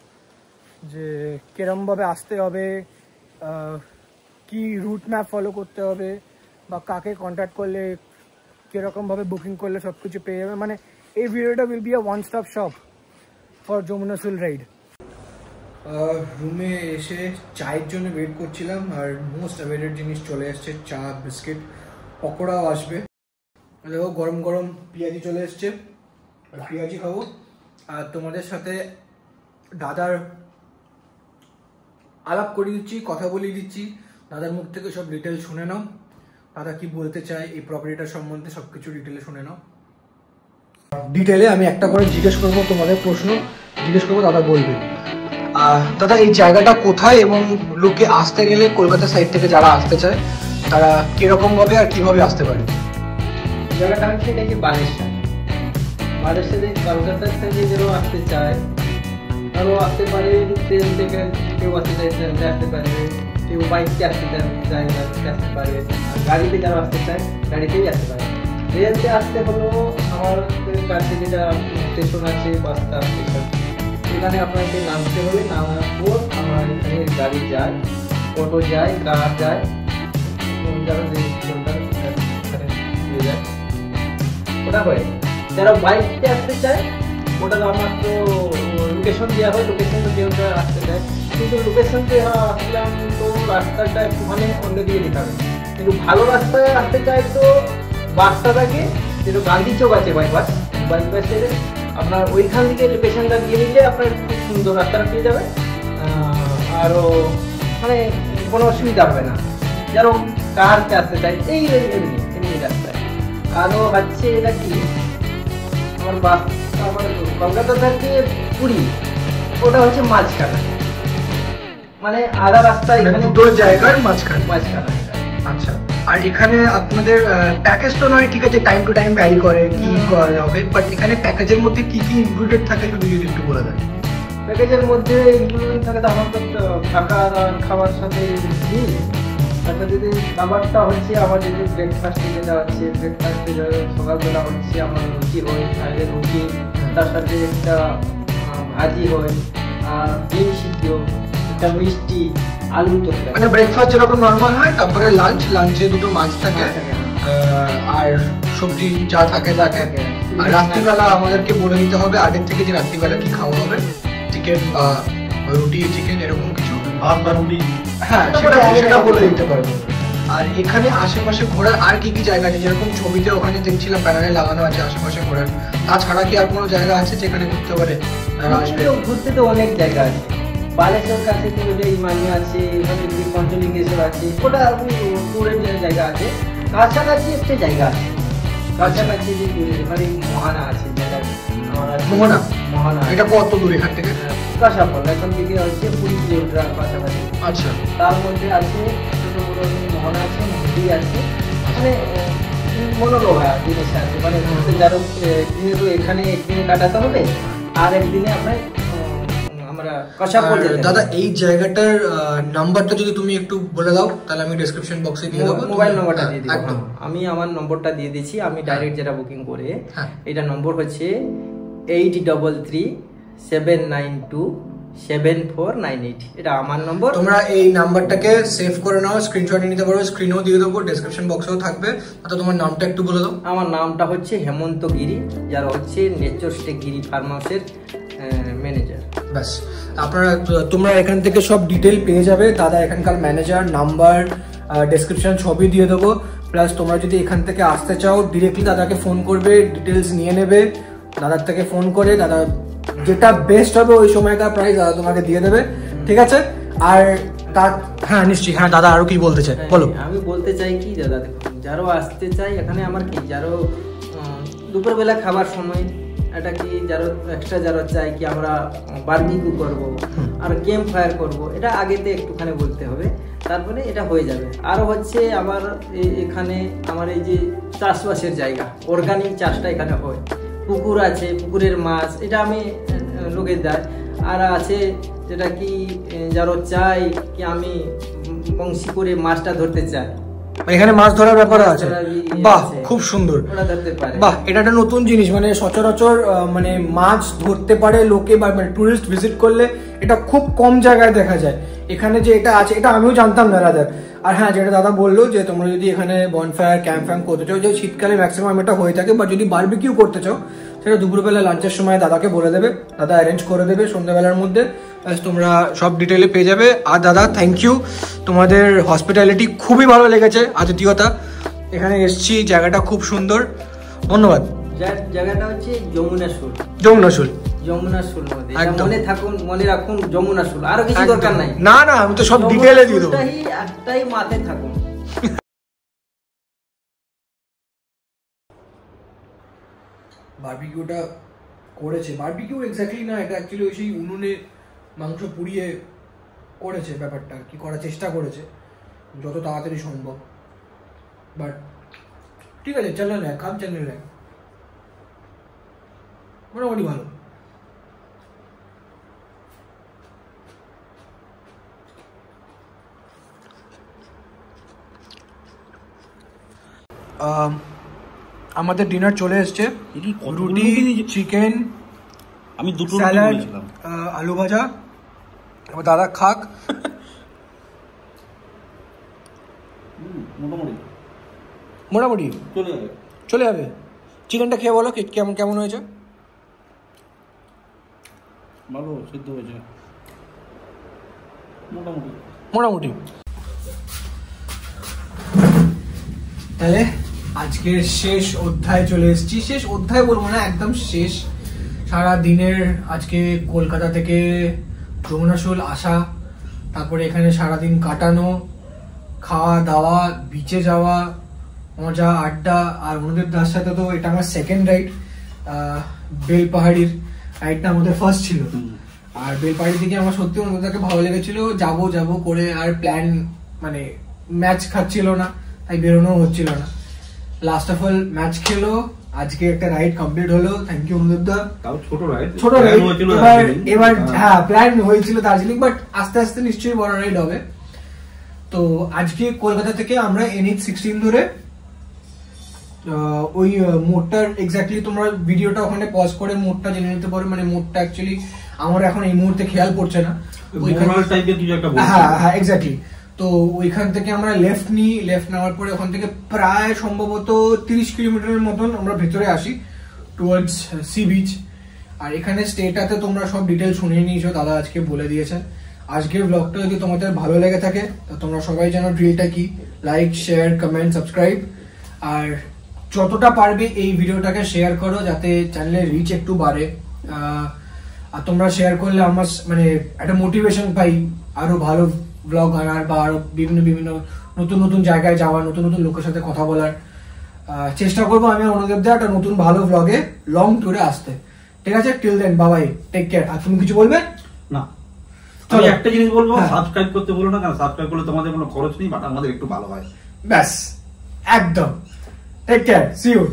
যে কিরমভাবে আসতে হবে, কি রুট ম্যাপ ফলো করতে হবে, বা কাকে কন্ট্যাক্ট করলে কীরকমভাবে বুকিং করলে সব কিছু পেয়ে যাবে। মানে এই ভিডিওটা will be a one stop shop for যমুনাসুল রাইড। রুমে এসে চায়ের জন্য ওয়েট করছিলাম, আর মোস্ট অ্যাভেলেড জিনিস চলে এসছে, চা, বিস্কিট, পকোড়াও আসবে। দেখো গরম গরম পেঁয়াজি চলে এসছে, পেঁয়াজি খাবো। আর তোমাদের সাথে দাদার আলাপ করিয়ে দিচ্ছি, কথা বলিয়ে দিচ্ছি, দাদার মুখ থেকে সব ডিটেল শুনে নাও। দাদা কি বলতে চায় এই প্রপার্টিটার সম্বন্ধে সব কিছু ডিটেলে শুনে নাও। ডিটেলে আমি একটা করে জিজ্ঞেস করবো, তোমাদের প্রশ্ন জিজ্ঞেস করবো, দাদা বলবে। দাদা এই জায়গাটা কোথায়, এবং লোকে আসতে গেলে কলকাতা সাইড থেকে যারা আসতে চায় তারা কিরকম ভাবে আর কিভাবে আসতে পারে? জায়গাটা হচ্ছে এটা কি বালেশ্বরে কলকাতা থেকে যেও আসতে চায় তারাও আসতে পারে, ট্রেন থেকে কেউ আসতে চায় ট্রেনে আসতে পারে, কেউ বাইকে আসতে চায় বাইকে আসতে পারে, আর গাড়িতে যারা আসতে চায় গাড়িতেই আসতে পারে। ট্রেনতে আসতে হলো আমাদের কাছে যেটা স্টেশন আছে, বাসটা স্টেশন, সেখানে আপনাকে নামতে হবে। নামার পর আমার এখানে গাড়ি যায়, অটো যায়, কার যায়, যারা যে যায় ওটা হয়। যারা বাইকতে আসতে চায় ওটা মাত্র লোকেশন দেওয়া হয়, লোকেশন দিয়ে আসতে চায়, কিন্তু লোকেশন দেওয়া আসলাম তো রাস্তাটা একটুখানি অন্যদিকে দেখাবে। কিন্তু ভালো রাস্তায় আসতে চায় তো বাসটা থাকে, যেটা গান্ধী চৌক আছে বাইপাসের, আপনার ওইখান থেকে লোকেশনটা দিয়ে নিলে আপনার খুব সুন্দর রাস্তাটা পেয়ে যাবে, আরও মানে কোনো অসুবিধা হবে না। যেরকম কারতে আসতে চাই এই এমনি রাস্তায়। আরও হচ্ছে এটা কি আমার বাস, আমার কলকাতা থেকে পুরী, ওটা হচ্ছে মাঝখানে, মানে আধা রাস্তা দুটো জায়গার মাঝখানে। আচ্ছা, আর এখানে আপনাদের প্যাকেজ তো নয়, ঠিক আছে, টাইম টু টাইম ভ্যারি করে কি করা হবে, বাট এখানে প্যাকেজের মধ্যে কি কি ইনক্লুডেড থাকে শুধু যদি একটু বলে দেন। প্যাকেজের মধ্যে ইনক্লুডিং থাকে তো আমার তো থাকা খাবার সাথে দিই। তারপরে যদি খাবারটা হচ্ছে আমার যদি ব্রেকফাস্টে যেটা হচ্ছে, ব্রেকফাস্টে সকালবেলা হচ্ছে আমার রুটি হয়, তাহলে রুটি তার সাথে একটা ভাজি হয়, আর ডিম সিদ্ধ, একটা মিষ্টি, আলু তরকারি। মানে ব্রেকফাস্ট যেরকম নর্মাল হয়, তারপরে লাঞ্চে দুটো মাছ থাকে আর সবজি যা থাকে। আর রাত্রিবেলা আমাদেরকে বলে দিতে হবে আগের থেকে যে রাত্রিবেলা কি খাওয়া হবে, চিকেন বা রুটি, চিকেন এরকম কিছু, ভাত বা রুটি, হ্যাঁ সেটা বলে দিতে পারবো। আর এখানে আশেপাশে ঘোরার আর কি কি জায়গা আছে? যেরকম ছবিতে ওখানে দেখছিলাম ব্যানারে লাগানো আছে আশেপাশে ঘোরার, তাছাড়া কি আর কোনো জায়গা আছে যেখানে ঘুরতে পারে? ঘুরতে তো অনেক জায়গা আছে, বালেশ্বর কাছে তো ইমামি আছে, এখানে পঞ্চলিঙ্গেশ্বর আছে, ওটা টুরের জায়গা আছে। কাছাকাছি একটা জায়গা আছে, কাছাকাছি যে এখানে মহানা আছে, যেটা মহানা এটা কত দূর এখান থেকে? কাশাফল এখান থেকে হচ্ছে 20 কিলোমিটার কাছাকাছি। আচ্ছা, তার মধ্যে আছে ছোট বড় মহানা আছে, নদী আছে, মানে মনোলোভা জিনিস আছে। মানে যারা দিনে তো এখানে একদিনে কাটাতে হবে, আর একদিনে আমরা দাদা এই জায়গাটার নাম্বারটা যদি তুমি একটু বলে দাও তাহলে আমি ডেসক্রিপশন বক্সে দিয়ে দেবো। মোবাইল নম্বরটা দিয়ে দিই, আমি আমার নম্বরটা দিয়ে দিচ্ছি, আমি ডাইরেক্ট যেটা বুকিং করে। এটা নম্বর হচ্ছে 8337927498, এটা আমার নম্বর। তোমরা এই নাম্বারটাকে সেভ করে নাও, স্ক্রিনশট নিতে পারো, স্ক্রিনেও দিয়ে দেবো, ডেসক্রিপশন বক্সেও থাকবে। তো তোমার নামটা একটু বলে দাও। আমার নামটা হচ্ছে হেমন্ত গিরি, যারা হচ্ছে নেচার স্টে গিরি ফার্ম হাউসের ম্যানেজার। ব্যাস, তোমরা এখান থেকে সব ডিটেল পেয়ে যাবে। দাদা এখানকার ম্যানেজার, নাম্বার, ডেসক্রিপশন সবই দিয়ে দেবো। প্লাস তোমরা যদি এখান থেকে আসতে চাও ডিরেক্টলি দাদাকে ফোন করবে, ডিটেলস নিয়ে নেবে দাদার থেকে ফোন করে। দাদা যেটা বেস্ট হবে ওই সময়কার প্রাইস দাদা তোমাকে দিয়ে দেবে, ঠিক আছে? আর তার হ্যাঁ নিশ্চয়ই, হ্যাঁ দাদা আরো কি বলতে চাই বলো। আমি বলতে চাই কি দাদা, দেখুন যারা আসতে চাই এখানে, আমার কি যারা দুপুরবেলা খাবার সময় এটা কি যারা এক্সট্রা যারা চাই কি আমরা বারবিকিউ করব আর ক্যাম্প ফায়ার করব, এটা আগেতে একটুখানি বলতে হবে, তারপরে এটা হয়ে যাবে। আরও হচ্ছে আবার এখানে আমার এই যে চাষবাসের জায়গা, অর্গানিক চাষটা এখানে হয়, পুকুর আছে, পুকুরের মাছ এটা আমি লোকের দেয়। আর আছে যেটা কি যারা চাই কি আমি বংশী করে মাছটা ধরতে চাই, এখানে মাছ ধরার ব্যাপার আছে। বাহ, খুব সুন্দর। বাহ, এটা একটা নতুন জিনিস, মানে সচরাচর মানে মাছ ধরতে পারে লোকে বা টুরিস্ট ভিজিট করলে এটা খুব কম জায়গায় দেখা যায়। এখানে যে এটা আছে এটা আমিও জানতাম না দাদা। আর হ্যাঁ, যেটা দাদা বললো যে তোমরা যদি এখানে বনফায়ার ক্যাম্প ফ্যাম্প করতে চাও, যে শীতকালে ম্যাক্সিমাম এটা হয়ে থাকে, বা যদি বারবিকিউ করতে চাও সেটা দুপুরবেলা লাঞ্চের সময় দাদাকে বলে দেবে, দাদা অ্যারেঞ্জ করে দেবে সন্ধ্যাবেলার মধ্যে। তোমরা সব ডিটেলে পেয়ে যাবে। আর দাদা থ্যাংক ইউ, তোমাদের হসপিটালিটি খুবই ভালো লেগেছে, আতিথেয়তা। এখানে এসছি, জায়গাটা খুব সুন্দর, ধন্যবাদ। জায়গাটা হচ্ছে যমুনাশুল নদী, মনে রাখুন যমুনাশুল, আরো কিছু দরকার নাই। না না, আমি তো সব ডিটেলে দিয়ে দেবো, একটাই মাথায় থাকুন। বারবিকিউটা করেছে, বারবিকিউ এক্স্যাক্টলি না, এটা অ্যাকচুয়ালি ওই সেই উনুনে মাংস পুড়িয়ে করেছে, ব্যাপারটা কি করার চেষ্টা করেছে যত তাড়াতাড়ি সম্ভব। বাট ঠিক আছে, চলে না কাম চলে না, মোটামুটি ভালো। আমাদের ডিনার চলে এসছে, রুটি, চিকেন, আমি দুটো স্যালাড, আলু ভাজা। এবার দাদা খাক। মোটামুটি চলে যাবে। চিকেনটা খেয়ে বলো কেমন কেমন হয়েছে? ভালো সিদ্ধ হয়েছে, মোটামুটি। তাহলে আজকের শেষ অধ্যায় চলে এসেছি। শেষ অধ্যায় বলবো না, একদম শেষ। সারা দিনের আজকে কলকাতা থেকে যমুনাশুল আসা, তারপরে এখানে সারাদিন কাটানো, খাওয়া দাওয়া, বিচে যাওয়া, মজা আড্ডা। আর অনুদেব দার সাথে তো এটা আমার সেকেন্ড রাইড। বেলপাহাড়ির রাইডটা আমাদের ফার্স্ট ছিল। আর বেলপাহাড়ি থেকে আমার সত্যি অনুদেবদাকে ভালো লেগেছিল, যাবো করে আর প্ল্যান মানে ম্যাচ খাচ্ছিল না, তাই বেরোনো হচ্ছিল না। লাস্ট অফ অল ম্যাচ খেলো, আজকে একটা রাইড কমপ্লিট হলো, থ্যাংক ইউ অনুদেব দা। তাও ছোট রাইড, এবার হ্যাঁ প্ল্যান হয়েছিল দার্জিলিং, বাট আস্তে আস্তে নিশ্চয়ই বড় রাইড হবে। তো আজকে কলকাতা থেকে আমরা NH16 ধরে ওই মোড়টার এক্স্যাক্টলি তোমরা ভিডিওটা ওখানে পজ করে মোড়টা জেনে নিতে পারো, মানে মোড়টা অ্যাকচুয়ালি আমার এখন এই মুহূর্তে খেয়াল পড়ছে না, হ্যাঁ এক্স্যাক্টলি। তো ওইখান থেকে আমরা লেফট নিই, লেফট নেওয়ার পরে ওখান থেকে প্রায় সম্ভবত 30 কিলোমিটারের মতন আমরা ভেতরে আসি টুয়ার্ডস সি বিচ। আর এখানে স্টেটাতে তোমরা সব ডিটেল শুনে নিয়েছো, দাদা আজকে বলে দিয়েছে। আজকের ব্লগটা যদি তোমাদের ভালো লেগে থাকে তো তোমরা সবাই জানো ড্রিলটা কি, লাইক শেয়ার কমেন্ট সাবস্ক্রাইব, আর যতটা পারবে এই ভিডিওটাকে শেয়ার করো যাতে চ্যানেলের রিচ একটু বাড়ে। আর তোমরা শেয়ার করলে আমার মানে একটা মোটিভেশন পাই আরো ভালো ব্লগ আনার বা আরো বিভিন্ন বিভিন্ন নতুন নতুন জায়গায় যাওয়ার, নতুন নতুন লোকের সাথে কথা বলার চেষ্টা করবো আমি অনুদেব দা একটা নতুন ভালো ব্লগে লং ট্যুরে আসতে। ঠিক আছে, টিল দেন বাবাই, টেক কেয়ার। আর তুমি কিছু বলবে? না, আমি একটা জিনিস বলবো, সাবস্ক্রাইব করতে বলো না, কারণ সাবস্ক্রাইব করলে তোমাদের কোনো খরচ নেই, বাট আমাদের একটু ভালো হয়। ব্যাস একদম। Take care, see you.